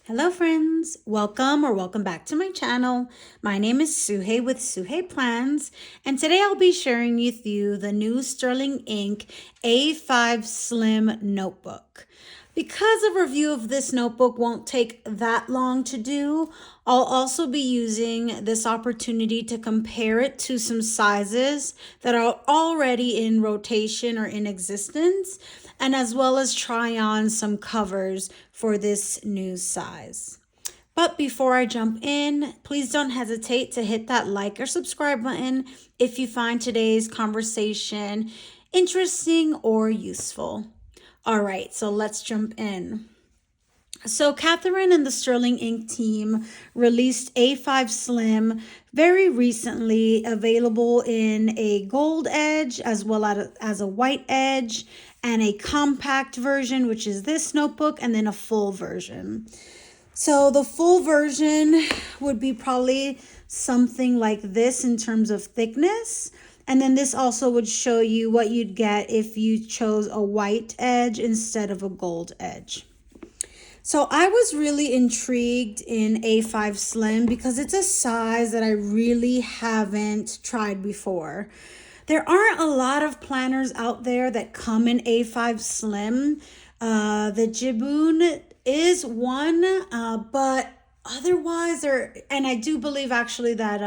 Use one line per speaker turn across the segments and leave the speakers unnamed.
Hello friends, welcome back to my channel. My name is Suhei with Suhei Plans, and today I'll be sharing with you the new Sterling Ink A5 Slim notebook. Because a review of this notebook won't take that long to do, I'll also be using this opportunity to compare it to some sizes that are already in rotation or in existence, and as well as try on some covers for this new size. But before I jump in, please don't hesitate to hit that like or subscribe button if you find today's conversation interesting or useful. All right, so let's jump in. So Catherine and the Sterling Ink team released A5 Slim very recently, available in a gold edge as well as a white edge, and a compact version, which is this notebook, and then a full version. So the full version would be probably something like this in terms of thickness. And then this also would show you what you'd get if you chose a white edge instead of a gold edge. So I was really intrigued in A5 Slim because it's a size that I really haven't tried before. There aren't a lot of planners out there that come in A5 Slim. The Jiboon is one, but otherwise and I do believe actually that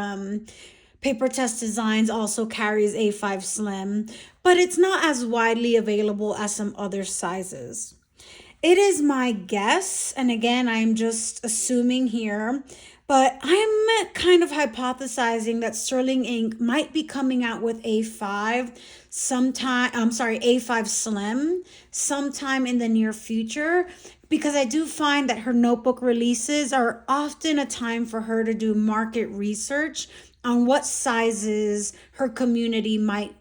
Paper Test Designs also carries A5 Slim, but it's not as widely available as some other sizes. It is my guess, and again, I'm just assuming here, but I'm kind of hypothesizing that Sterling Ink might be coming out with A5 A5 Slim sometime in the near future, because I do find that her notebook releases are often a time for her to do market research on what sizes her community might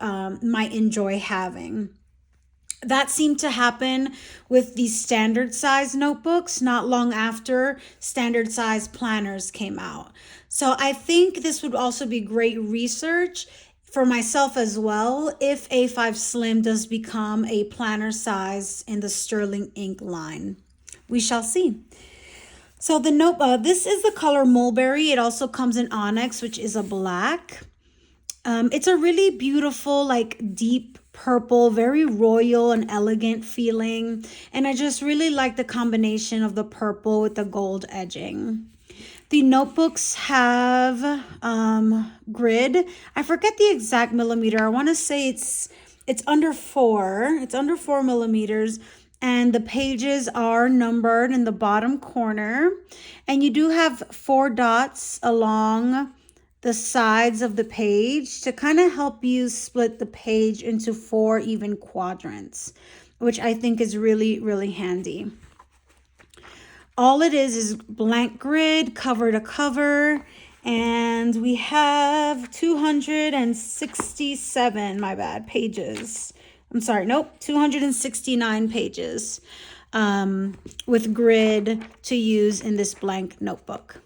enjoy having. That seemed to happen with the standard size notebooks not long after standard size planners came out. So I think this would also be great research for myself as well if A5 Slim does become a planner size in the Sterling Ink line. We shall see. So the this is the color Mulberry. It also comes in Onyx, which is a black. It's a really beautiful, like deep purple, very royal and elegant feeling. And I just really like the combination of the purple with the gold edging. The notebooks have grid. I forget the exact millimeter. I want to say it's under 4. It's under 4 millimeters. And the pages are numbered in the bottom corner. And you do have 4 dots along the sides of the page to kind of help you split the page into 4 even quadrants, which I think is really, really handy. All it is blank grid, cover to cover, and we have 267, my bad, pages. I'm sorry, nope, 269 pages with grid to use in this blank notebook.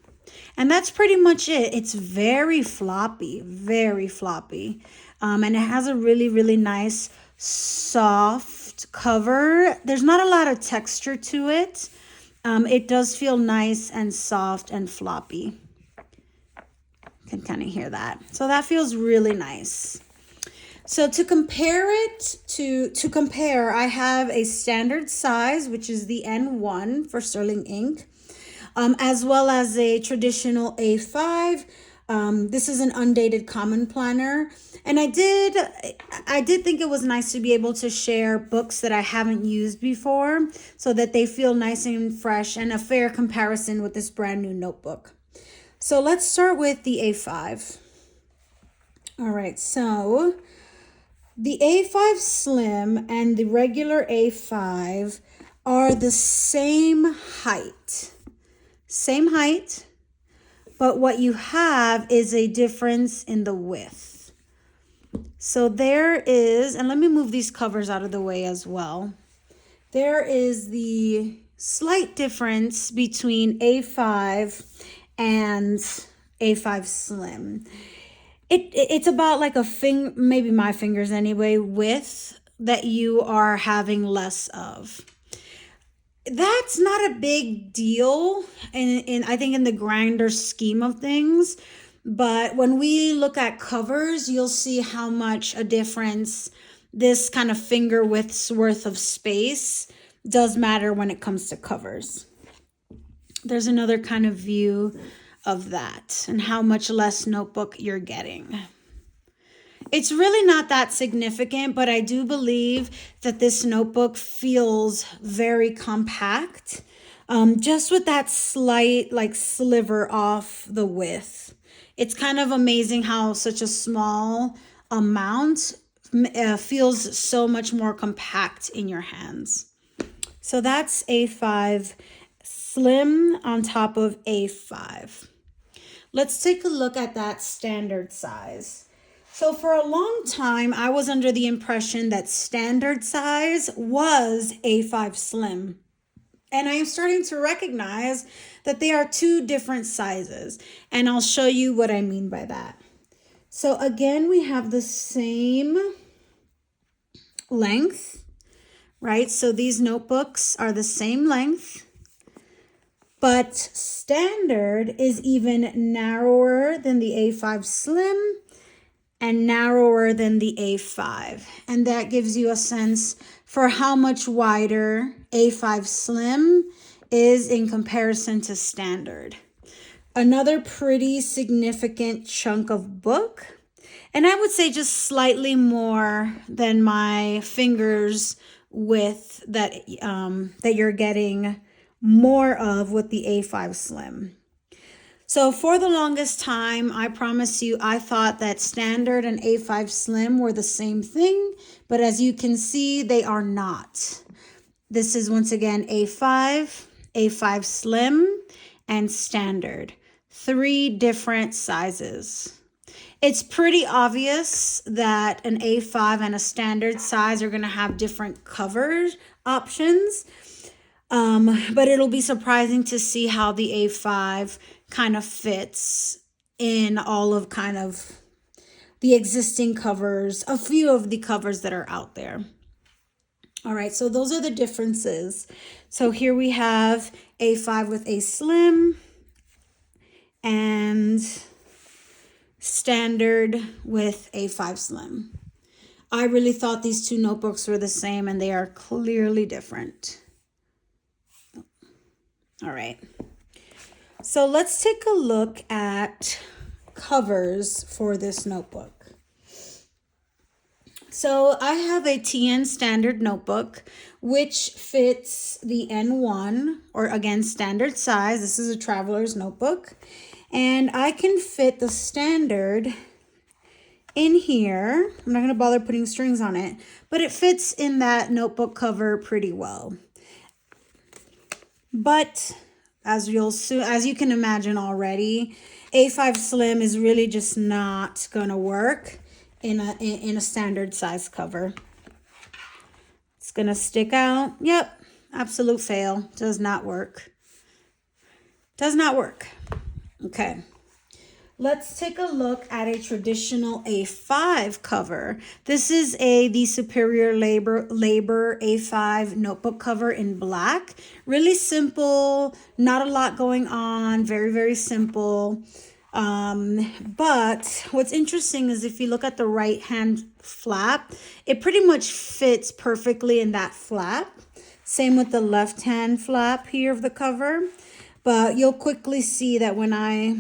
And that's pretty much it. It's very floppy, very floppy. And it has a really, really nice soft cover. There's not a lot of texture to it. It does feel nice and soft and floppy. You can kind of hear that. So that feels really nice. So to compare I have a standard size, which is the N1 for Sterling Ink. As well as a traditional A5. This is an undated common planner. And I did think it was nice to be able to share books that I haven't used before so that they feel nice and fresh and a fair comparison with this brand new notebook. So let's start with the A5. All right, so the A5 Slim and the regular A5 are the same height. Same height, but what you have is a difference in the width. So there is, and let me move these covers out of the way as well. There is the slight difference between A5 and A5 Slim. It's about like maybe my fingers anyway, width that you are having less of. that's not a big deal in I think in the grander scheme of things. But when we look at covers, you'll see how much a difference this kind of finger width's worth of space does matter when it comes to covers. There's another kind of view of that and how much less notebook you're getting. It's really not that significant, but I do believe that this notebook feels very compact, just with that slight like sliver off the width. It's kind of amazing how such a small amount feels so much more compact in your hands. So that's A5 Slim on top of A5. Let's take a look at that standard size. So for a long time, I was under the impression that standard size was A5 Slim. And I am starting to recognize that they are two different sizes. And I'll show you what I mean by that. So again, we have the same length, right? So these notebooks are the same length. But standard is even narrower than the A5 Slim and narrower than the A5. And that gives you a sense for how much wider A5 Slim is in comparison to standard. Another pretty significant chunk of book. And I would say just slightly more than my fingers width that you're getting more of with the A5 Slim. So for the longest time, I promise you, I thought that standard and A5 Slim were the same thing, but as you can see, they are not. This is once again A5, A5 Slim, and standard. 3 different sizes. It's pretty obvious that an A5 and a standard size are going to have different cover options. But it'll be surprising to see how the A5 kind of fits in all of kind of the existing covers, a few of the covers that are out there. All right, so those are the differences. So here we have A5 with A Slim and standard with A5 Slim. I really thought these two notebooks were the same, and they are clearly different. All right. So let's take a look at covers for this notebook. So I have a TN standard notebook, which fits the N1, or again, standard size. This is a traveler's notebook. And I can fit the standard in here. I'm not going to bother putting strings on it, but it fits in that notebook cover pretty well. But as you can imagine already, A5 Slim is really just not going to work in a standard size cover. It's going to stick out. Yep, absolute fail. Does not work. Does not work. Okay. Let's take a look at a traditional A5 cover. This is the Superior Labor A5 notebook cover in black. Really simple, not a lot going on, very, very simple. But what's interesting is if you look at the right hand flap, it pretty much fits perfectly in that flap. Same with the left hand flap here of the cover. But you'll quickly see that when I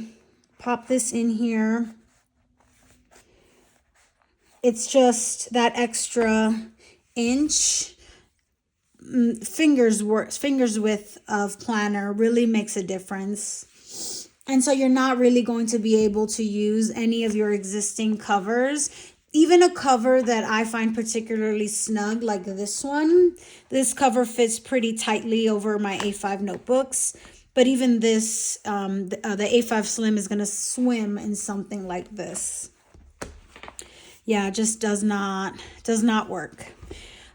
pop this in here, it's just that extra inch fingers width of planner really makes a difference. And so you're not really going to be able to use any of your existing covers. Even a cover that I find particularly snug, like this one. This cover fits pretty tightly over my A5 notebooks. But even this, the A5 Slim is going to swim in something like this. Yeah, it just does not work.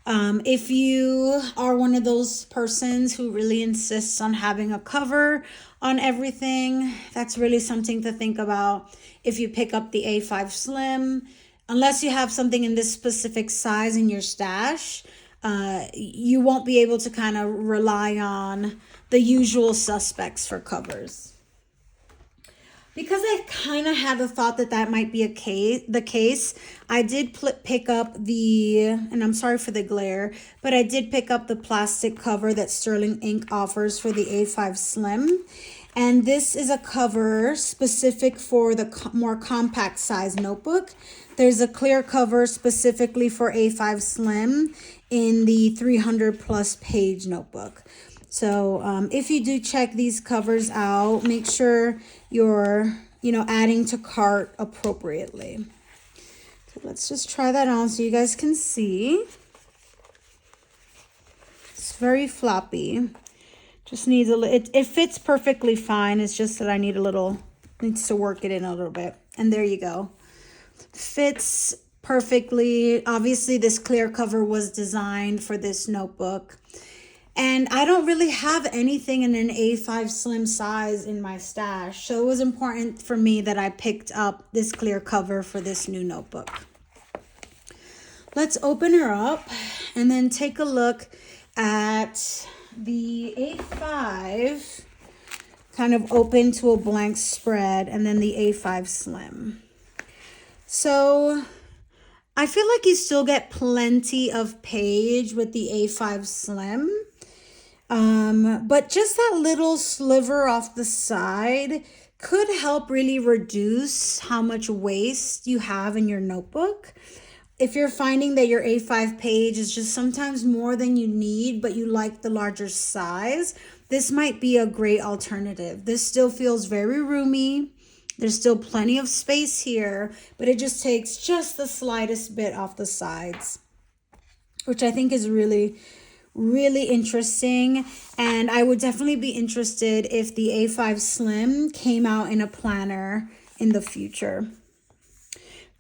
If you are one of those persons who really insists on having a cover on everything, that's really something to think about if you pick up the A5 Slim. Unless you have something in this specific size in your stash, you won't be able to kind of rely on the usual suspects for covers. Because I kind of had a thought that that might be the case, I did pick up and I'm sorry for the glare, but I did pick up the plastic cover that Sterling Ink offers for the A5 Slim. And this is a cover specific for the more compact size notebook. There's a clear cover specifically for A5 Slim in the 300 plus page notebook. So if you do check these covers out, make sure you're, adding to cart appropriately. So let's just try that on so you guys can see. It's very floppy. Just needs it fits perfectly fine. It's just that I needs to work it in a little bit. And there you go. Fits perfectly. Obviously, this clear cover was designed for this notebook. And I don't really have anything in an A5 Slim size in my stash. So it was important for me that I picked up this clear cover for this new notebook. Let's open her up and then take a look at the A5 kind of open to a blank spread, and then the A5 Slim. So I feel like you still get plenty of page with the A5 Slim. But just that little sliver off the side could help really reduce how much waste you have in your notebook. If you're finding that your A5 page is just sometimes more than you need, but you like the larger size, this might be a great alternative. This still feels very roomy. There's still plenty of space here, but it just takes just the slightest bit off the sides, which I think is really interesting. And I would definitely be interested if the A5 Slim came out in a planner in the future.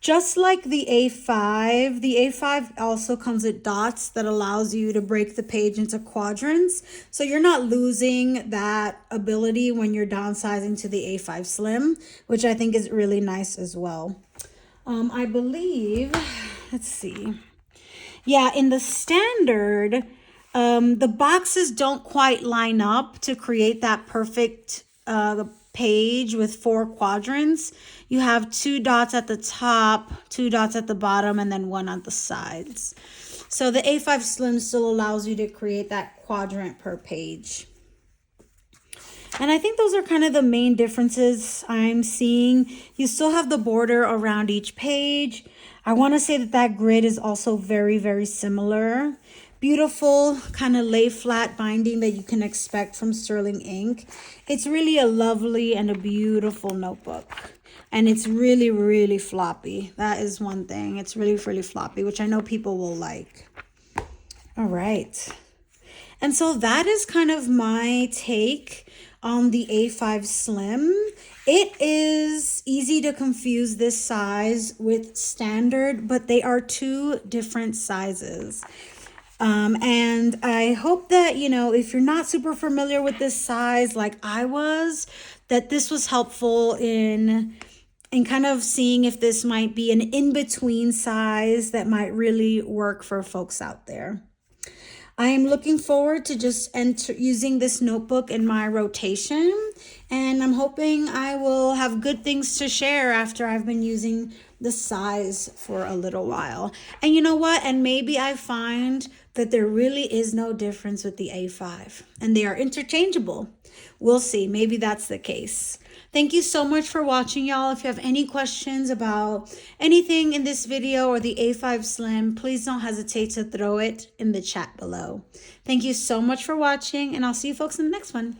Just like the A5 also comes with dots that allows you to break the page into quadrants. So you're not losing that ability when you're downsizing to the A5 Slim, which I think is really nice as well. I believe, let's see. Yeah, in the standard, the boxes don't quite line up to create that perfect page with 4 quadrants. You have 2 dots at the top, 2 dots at the bottom, and then 1 on the sides. So the A5 Slim still allows you to create that quadrant per page. And I think those are kind of the main differences I'm seeing. You still have the border around each page. I want to say that grid is also very, very similar. Beautiful kind of lay flat binding that you can expect from Sterling Ink. It's really a lovely and a beautiful notebook. And it's really, really floppy. That is one thing. It's really, really floppy, which I know people will like. All right. And so that is kind of my take on the A5 Slim. It is easy to confuse this size with standard, but they are 2 different sizes. And I hope that, if you're not super familiar with this size like I was, that this was helpful in kind of seeing if this might be an in-between size that might really work for folks out there. I am looking forward to just using this notebook in my rotation, and I'm hoping I will have good things to share after I've been using the size for a little while. And you know what? And maybe I find that there really is no difference with the A5 and they are interchangeable. We'll see. Maybe that's the case. Thank you so much for watching, y'all. If you have any questions about anything in this video or the A5 Slim, please don't hesitate to throw it in the chat below. Thank you so much for watching, and I'll see you folks in the next one.